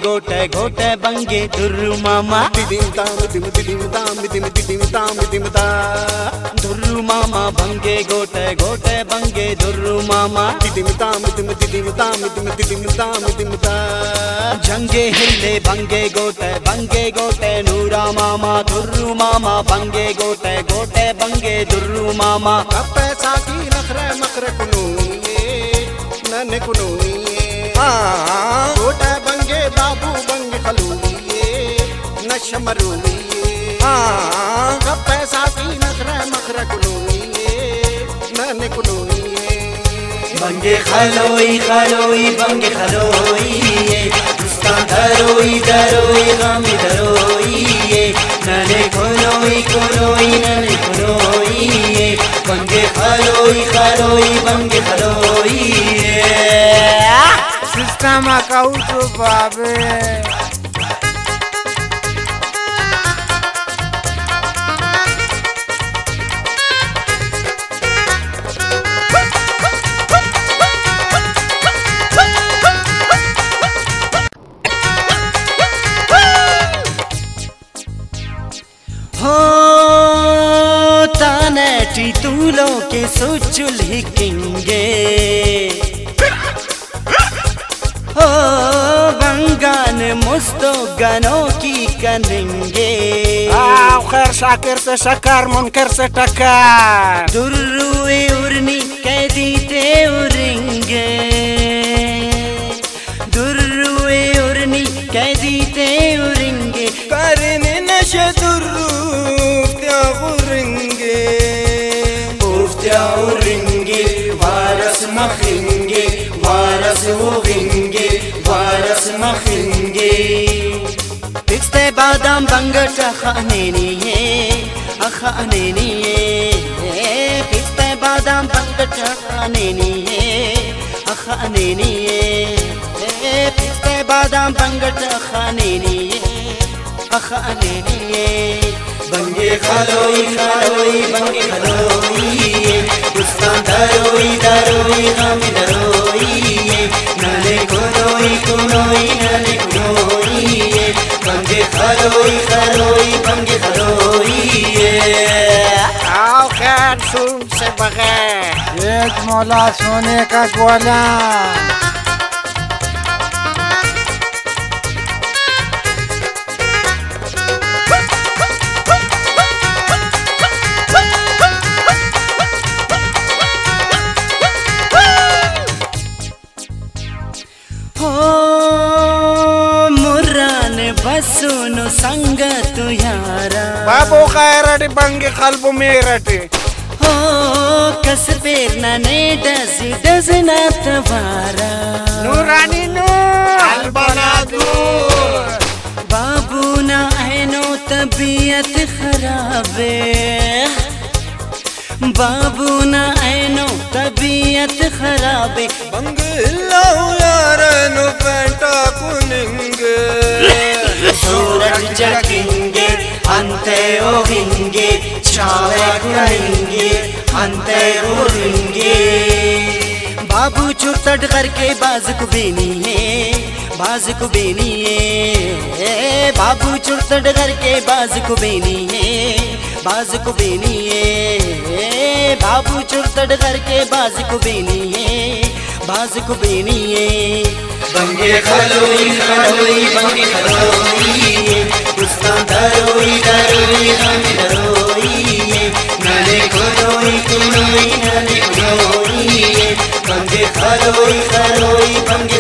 गोटे गोटे बंगे दुर्रू मामा दुर्रू मामा बंगे गोटे गोटे बंगे दुर्रू मामा जंगे हिले बंगे गोटे नूरा मामा दुर्रू मामा बंगे गोटे गोटे बंगे दुर्रू मामा पैसा की नखरे मखरे कुनूए नने कुनूए गोटे बंगे बाबू बंगे खलूए नशमरूए पैसा की नखरे मखरे कुनूए नने कुनूए बंगे खलोई खलोई बंगे खलोई उसका धरोई धरोई गामी धरोई नने खुलोई खुलोई नने खुलोई बंगे खलोई खलोई बंगे खलोई सिस्टम अकाउंट बाबे तूलो के सोचुल हिकेंगे हो बंगान मुस्तो गनों की करेंगे खैर शाकिर से शकार मुनकर से टक्कर दुर्रुए उर्नी कैदी ते उरेंगे दुर्रुए उर्नी कैदी ते उरेंगे करने नशे दुर्रू त्या उरेंगे उरेंगे वारस मखेंगे वारस होंगे वारस मखेंगे पिस्ते बादाम बंगट खाने पिस्ते बादाम बंगट खाने पिस्ते बादाम बंगट खाने बंगे खलोई खलोई बंगे खलोई उसका धरोई धरोई गामी धरोई नने खुलोई खुलोई नने खुलोई बंगे खलोई खलोई बंगे खलोई आओ खैर सुन से बगैर एक मौला सोने का गोला सुनो संगत यारा बाबू खैरटी बंगे खल्बु मेरटी हो कस पेर नने डज ना तवारा नूरानी नूर अलबना दूर बाबू ना ऐनो तबीयत खराबे बाबू ना ऐनो तबीयत खराबे बंगे लाओ यार नो पेंटा कुनिंगे सूरज जगेंगे अंते होंगे छावे कुनेंगे अंते उड़ेंगे बाबू चुरतट करके बाज को बेनी है बाबू चुरतट करके बाज को बेनी है बाबू चुरतट करके बाज को बेनी है बंगे खलोई खलोई बंगे खलोई उसका धरोई धरोई गामी धरोई नने खुलोई खुलोई नने खुलोई बंगे खलोई खलोई बंगे